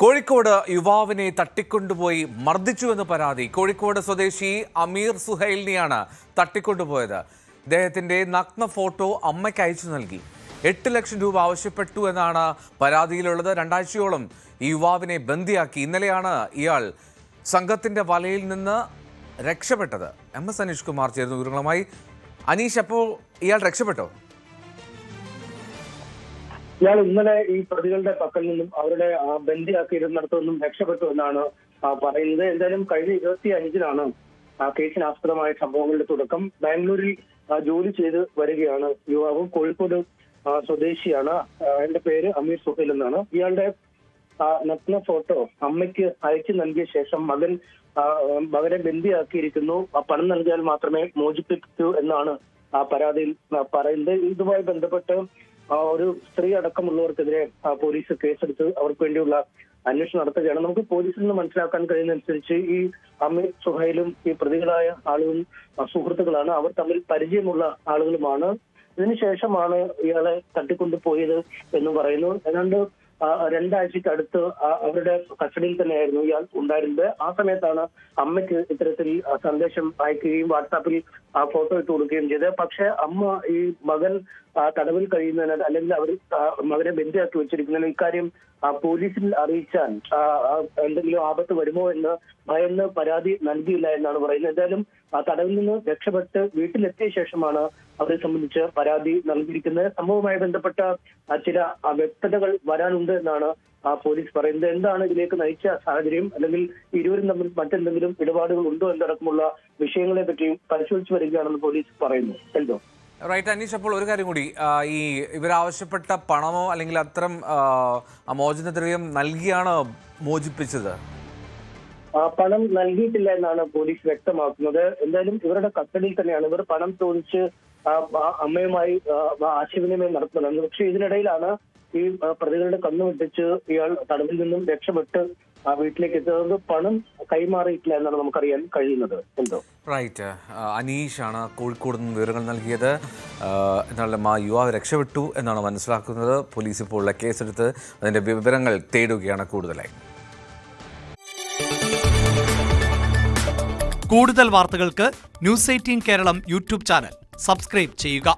കോഴിക്കോട് യുവാവിനെ തട്ടിക്കൊണ്ടുപോയി മർദ്ദിച്ചുവെന്ന് പരാതി. കോഴിക്കോട് സ്വദേശി അമീർ സുഹൈലിനെയാണ് തട്ടിക്കൊണ്ടുപോയത്. അദ്ദേഹത്തിന്റെ നഗ്ന ഫോട്ടോ അമ്മയ്ക്ക് അയച്ചു നൽകി. 8 ലക്ഷം രൂപ ആവശ്യപ്പെട്ടു എന്നാണ് പരാതിയിലുള്ളത്. 2 ആഴ്ചയോളം ഈ യുവാവിനെ ബന്ദിയാക്കി. ഇന്നലെയാണ് ഇയാൾ സംഘത്തിന്റെ വലയിൽ നിന്ന് രക്ഷപ്പെട്ടത്. MS അനീഷ് കുമാർ ചേർന്നു വിവരങ്ങളുമായി. അനീഷ്, അപ്പോൾ ഇയാൾ രക്ഷപ്പെട്ടോ? ഇയാൾ ഇന്നലെ ഈ പ്രതികളുടെ പക്കൽ നിന്നും അവരുടെ ബന്ദിയാക്കിയിരുന്നിടത്തു നിന്നും രക്ഷപ്പെട്ടു എന്നാണ് പറയുന്നത്. എന്തായാലും കഴിഞ്ഞ 25-നാണ് കേസിന് ആസ്പദമായ സംഭവങ്ങളുടെ തുടക്കം. ബാംഗ്ലൂരിൽ ജോലി ചെയ്ത് വരികയാണ് യുവാവ്. കോഴിക്കോട് സ്വദേശിയാണ്. അയാളുടെ പേര് അമീർ സുഹൈൽ എന്നാണ്. ഇയാളുടെ നഗ്ന ഫോട്ടോ അമ്മയ്ക്ക് അയച്ചു നൽകിയ ശേഷം മകനെ ബന്ദിയാക്കിയിരിക്കുന്നു. പണം നൽകിയാൽ മാത്രമേ മോചിപ്പിക്കൂ എന്നാണ് പരാതിയിൽ പറയുന്നത്. ഇതുമായി ബന്ധപ്പെട്ട് ഒരു സ്ത്രീ അടക്കമുള്ളവർക്കെതിരെ പോലീസ് കേസെടുത്ത് അവർക്ക് വേണ്ടിയുള്ള അന്വേഷണം നടത്തുകയാണ്. നമുക്ക് പോലീസിൽ നിന്ന് മനസ്സിലാക്കാൻ കഴിയുന്നതനുസരിച്ച് ഈ അമീർ സുഹൈലും ഈ പ്രതികളായ ആളുകളും സുഹൃത്തുക്കളാണ്. അവർ തമ്മിൽ പരിചയമുള്ള ആളുകളുമാണ്. ഇതിനുശേഷമാണ് ഇയാളെ തട്ടിക്കൊണ്ടുപോയത് എന്ന് പറയുന്നു. ഏതാണ്ട് 2 ആഴ്ചക്കടുത്ത് അവരുടെ കസ്റ്റഡിയിൽ തന്നെയായിരുന്നു ഇയാൾ ഉണ്ടായിരുന്നത്. ആ സമയത്താണ് അമ്മയ്ക്ക് ഇത്തരത്തിൽ സന്ദേശം അയക്കുകയും വാട്സാപ്പിൽ ഫോട്ടോ ഇട്ട് കൊടുക്കുകയും ചെയ്തത്. പക്ഷെ അമ്മ ഈ മകൻ തടവിൽ കഴിയുന്നതിന് അല്ലെങ്കിൽ അവർ മകനെ ബന്ദിയാക്കി വെച്ചിരിക്കുന്നതിന് ഇക്കാര്യം പോലീസിൽ അറിയിച്ചാൽ എന്തെങ്കിലും ആപത്ത് വരുമോ എന്ന് ഭയന്ന് പരാതി നൽകിയില്ല എന്നാണ് പറയുന്നത്. എന്തായാലും തടവിൽ നിന്ന് രക്ഷപ്പെട്ട് വീട്ടിലെത്തിയ ശേഷമാണ് അവരെ സംബന്ധിച്ച് പരാതി നൽകിയിരിക്കുന്നത്. സംഭവവുമായി ബന്ധപ്പെട്ട ചില വ്യക്തതകൾ വരാനുണ്ട് എന്നാണ് പോലീസ് പറയുന്നത്. എന്താണ് ഇതിലേക്ക് നയിച്ച സാഹചര്യം, അല്ലെങ്കിൽ ഇരുവരും തമ്മിൽ മറ്റെന്തെങ്കിലും ഇടപാടുകൾ ഉണ്ടോ എന്നടക്കമുള്ള വിഷയങ്ങളെ പറ്റിയും പരിശോധിച്ചു വരികയാണെന്ന് പോലീസ് പറയുന്നു. എന്തോ റൈറ്റ് അനീഷ്, അപ്പോൾ ഒരു കാര്യം കൂടി, ഈ ഇവരാവശ്യപ്പെട്ട പണമോ അല്ലെങ്കിൽ അത്തരം മോചനദ്രവ്യം നൽകിയാണ് മോചിപ്പിച്ചത്? പണം നൽകിയിട്ടില്ല എന്നാണ് പോലീസ് വ്യക്തമാക്കുന്നത്. എന്തായാലും ഇവരുടെ കസ്റ്റഡിയിൽ തന്നെയാണ്. ഇവർ പണം ചോദിച്ച് അമ്മയുമായി ആശയവിനിമയം നടത്തുന്നത്. പക്ഷെ ഇതിനിടയിലാണ് ഈ പ്രതികളുടെ കണ്ണു വെട്ടിച്ച് ഇയാൾ തടവിൽ നിന്നും രക്ഷപ്പെട്ട് വീട്ടിലേക്ക് എത്തുന്നത്. പണം കൈമാറിയിട്ടില്ല എന്നാണ് നമുക്കറിയാൻ കഴിയുന്നത്. എന്തോ റൈറ്റ്, അനീഷാണ് കോഴിക്കോട് നിന്ന് വിവരങ്ങൾ നൽകിയത്. എന്നാലും ആ യുവാവ് രക്ഷപ്പെട്ടു എന്നാണ് മനസ്സിലാക്കുന്നത്. പോലീസ് ഇപ്പോൾ കേസെടുത്ത് അതിന്റെ വിവരങ്ങൾ തേടുകയാണ് കൂടുതലായി. കൂടുതൽ വാർത്തകൾക്ക് News 18 Keralam YouTube channel subscribe ചെയ്യുക.